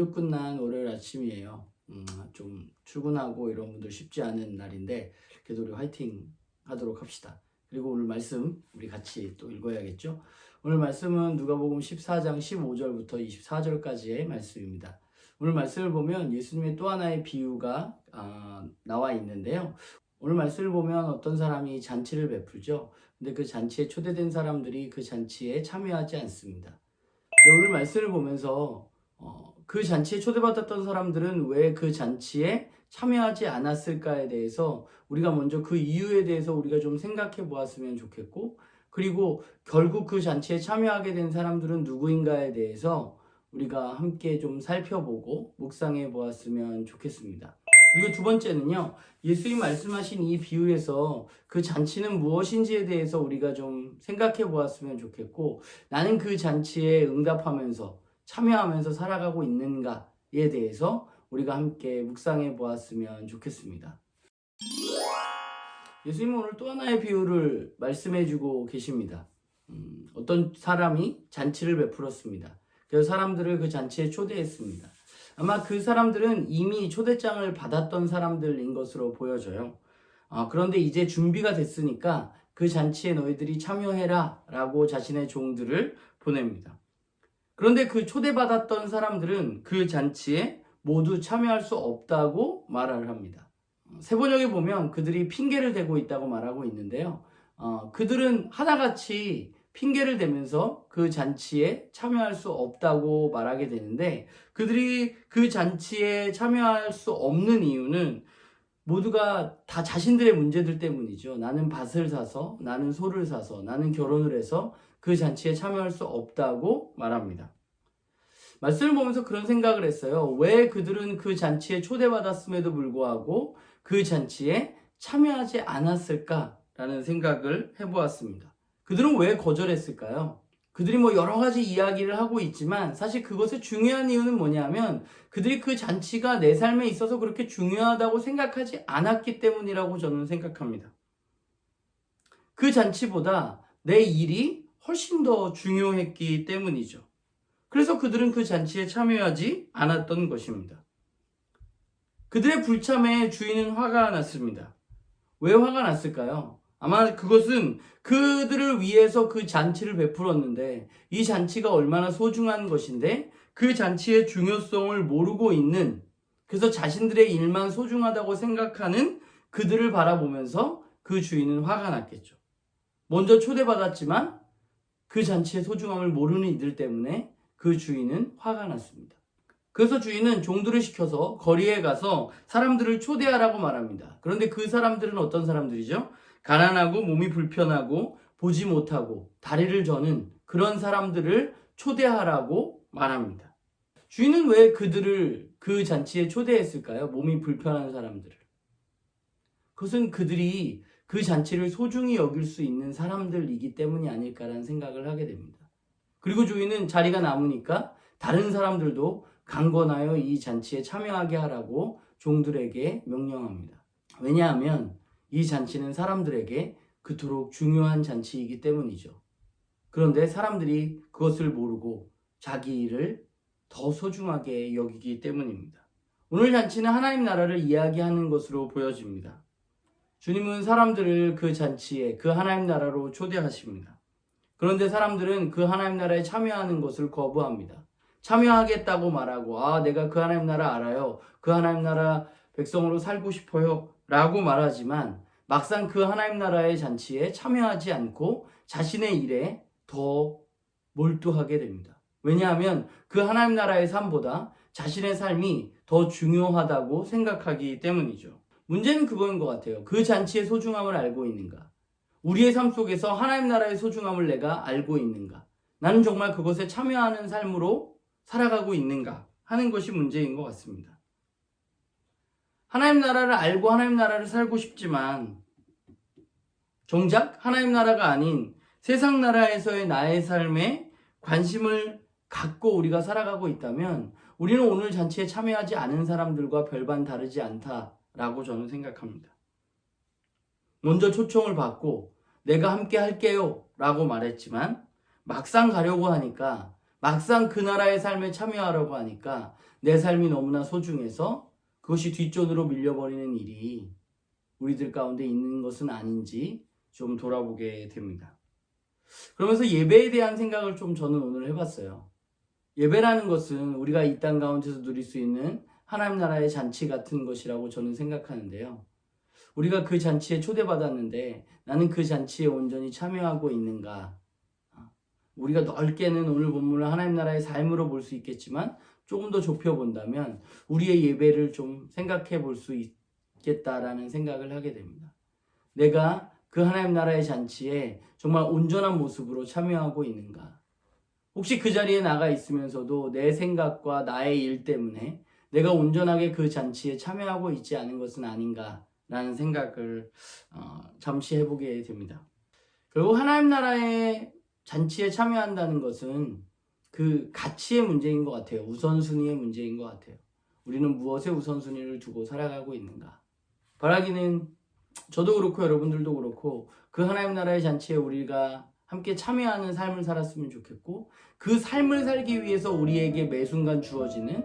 일도 끝난 월요일 아침이에요. 좀 출근하고 이런 분들 쉽지 않은 날인데 그래도 우리 화이팅 하도록 합시다. 그리고 오늘 말씀 우리 같이 또 읽어야겠죠? 오늘 말씀은 누가복음 14장 15절부터 24절까지의 말씀입니다. 오늘 말씀을 보면 예수님의 또 하나의 비유가 나와 있는데요. 오늘 말씀을 보면 어떤 사람이 잔치를 베풀죠. 근데 그 잔치에 초대된 사람들이 그 잔치에 참여하지 않습니다. 오늘 말씀을 보면서 그 잔치에 초대받았던 사람들은 왜 그 잔치에 참여하지 않았을까에 대해서 우리가 먼저 그 이유에 대해서 우리가 좀 생각해 보았으면 좋겠고, 그리고 결국 그 잔치에 참여하게 된 사람들은 누구인가에 대해서 우리가 함께 좀 살펴보고 묵상해 보았으면 좋겠습니다. 그리고 두 번째는요, 예수님 말씀하신 이 비유에서 그 잔치는 무엇인지에 대해서 우리가 좀 생각해 보았으면 좋겠고, 나는 그 잔치에 응답하면서 참여하면서 살아가고 있는가에 대해서 우리가 함께 묵상해 보았으면 좋겠습니다. 예수님은 오늘 또 하나의 비유를 말씀해 주고 계십니다. 어떤 사람이 잔치를 베풀었습니다. 그래서 사람들을 그 잔치에 초대했습니다. 아마 그 사람들은 이미 초대장을 받았던 사람들인 것으로 보여져요. 그런데 이제 준비가 됐으니까 그 잔치에 너희들이 참여해라 라고 자신의 종들을 보냅니다. 그런데 그 초대받았던 사람들은 그 잔치에 모두 참여할 수 없다고 말을 합니다. 세번역에 보면 그들이 핑계를 대고 있다고 말하고 있는데요. 그들은 하나같이 핑계를 대면서 그 잔치에 참여할 수 없다고 말하게 되는데, 그들이 그 잔치에 참여할 수 없는 이유는 모두가 다 자신들의 문제들 때문이죠. 나는 밭을 사서, 나는 소를 사서, 나는 결혼을 해서 그 잔치에 참여할 수 없다고 말합니다. 말씀을 보면서 그런 생각을 했어요. 왜 그들은 그 잔치에 초대받았음에도 불구하고 그 잔치에 참여하지 않았을까라는 생각을 해보았습니다. 그들은 왜 거절했을까요? 그들이 여러 가지 이야기를 하고 있지만 사실 그것의 중요한 이유는 뭐냐면 그들이 그 잔치가 내 삶에 있어서 그렇게 중요하다고 생각하지 않았기 때문이라고 저는 생각합니다. 그 잔치보다 내 일이 훨씬 더 중요했기 때문이죠. 그래서 그들은 그 잔치에 참여하지 않았던 것입니다. 그들의 불참에 주인은 화가 났습니다. 왜 화가 났을까요? 아마 그것은 그들을 위해서 그 잔치를 베풀었는데 이 잔치가 얼마나 소중한 것인데 그 잔치의 중요성을 모르고 있는, 그래서 자신들의 일만 소중하다고 생각하는 그들을 바라보면서 그 주인은 화가 났겠죠. 먼저 초대받았지만 그 잔치의 소중함을 모르는 이들 때문에 그 주인은 화가 났습니다. 그래서 주인은 종들을 시켜서 거리에 가서 사람들을 초대하라고 말합니다. 그런데 그 사람들은 어떤 사람들이죠? 가난하고 몸이 불편하고 보지 못하고 다리를 저는 그런 사람들을 초대하라고 말합니다. 주인은 왜 그들을 그 잔치에 초대했을까요? 몸이 불편한 사람들을. 그것은 그들이 그 잔치를 소중히 여길 수 있는 사람들이기 때문이 아닐까라는 생각을 하게 됩니다. 그리고 주인은 자리가 남으니까 다른 사람들도 강권하여 이 잔치에 참여하게 하라고 종들에게 명령합니다. 왜냐하면 이 잔치는 사람들에게 그토록 중요한 잔치이기 때문이죠. 그런데 사람들이 그것을 모르고 자기 일을 더 소중하게 여기기 때문입니다. 오늘 잔치는 하나님 나라를 이야기하는 것으로 보여집니다. 주님은 사람들을 그 잔치에, 그 하나님 나라로 초대하십니다. 그런데 사람들은 그 하나님 나라에 참여하는 것을 거부합니다. 참여하겠다고 말하고, 내가 그 하나님 나라 알아요. 그 하나님 나라 백성으로 살고 싶어요. 라고 말하지만 막상 그 하나님 나라의 잔치에 참여하지 않고 자신의 일에 더 몰두하게 됩니다. 왜냐하면 그 하나님 나라의 삶보다 자신의 삶이 더 중요하다고 생각하기 때문이죠. 문제는 그거인 것 같아요. 그 잔치의 소중함을 알고 있는가? 우리의 삶 속에서 하나님 나라의 소중함을 내가 알고 있는가? 나는 정말 그것에 참여하는 삶으로 살아가고 있는가 하는 것이 문제인 것 같습니다. 하나님 나라를 알고 하나님 나라를 살고 싶지만 정작 하나님 나라가 아닌 세상 나라에서의 나의 삶에 관심을 갖고 우리가 살아가고 있다면 우리는 오늘 잔치에 참여하지 않은 사람들과 별반 다르지 않다라고 저는 생각합니다. 먼저 초청을 받고 내가 함께 할게요 라고 말했지만 막상 가려고 하니까 막상 그 나라의 삶에 참여하려고 하니까 내 삶이 너무나 소중해서 그것이 뒷전으로 밀려버리는 일이 우리들 가운데 있는 것은 아닌지 좀 돌아보게 됩니다. 그러면서 예배에 대한 생각을 좀 저는 오늘 해봤어요. 예배라는 것은 우리가 이 땅 가운데서 누릴 수 있는 하나님 나라의 잔치 같은 것이라고 저는 생각하는데요. 우리가 그 잔치에 초대받았는데 나는 그 잔치에 온전히 참여하고 있는가? 우리가 넓게는 오늘 본문을 하나님 나라의 삶으로 볼 수 있겠지만 조금 더 좁혀본다면 우리의 예배를 좀 생각해 볼 수 있겠다라는 생각을 하게 됩니다. 내가 그 하나님 나라의 잔치에 정말 온전한 모습으로 참여하고 있는가? 혹시 그 자리에 나가 있으면서도 내 생각과 나의 일 때문에 내가 온전하게 그 잔치에 참여하고 있지 않은 것은 아닌가라는 생각을 잠시 해보게 됩니다. 결국 하나님 나라의 잔치에 참여한다는 것은 그 가치의 문제인 것 같아요. 우선순위의 문제인 것 같아요. 우리는 무엇에 우선순위를 두고 살아가고 있는가? 바라기는 저도 그렇고 여러분들도 그렇고 그 하나님 나라의 잔치에 우리가 함께 참여하는 삶을 살았으면 좋겠고 그 삶을 살기 위해서 우리에게 매 순간 주어지는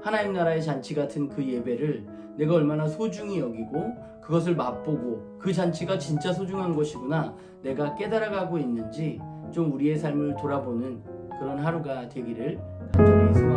하나님 나라의 잔치 같은 그 예배를 내가 얼마나 소중히 여기고 그것을 맛보고 그 잔치가 진짜 소중한 것이구나 내가 깨달아가고 있는지 좀 우리의 삶을 돌아보는 그런 하루가 되기를 간절히 소망합니다.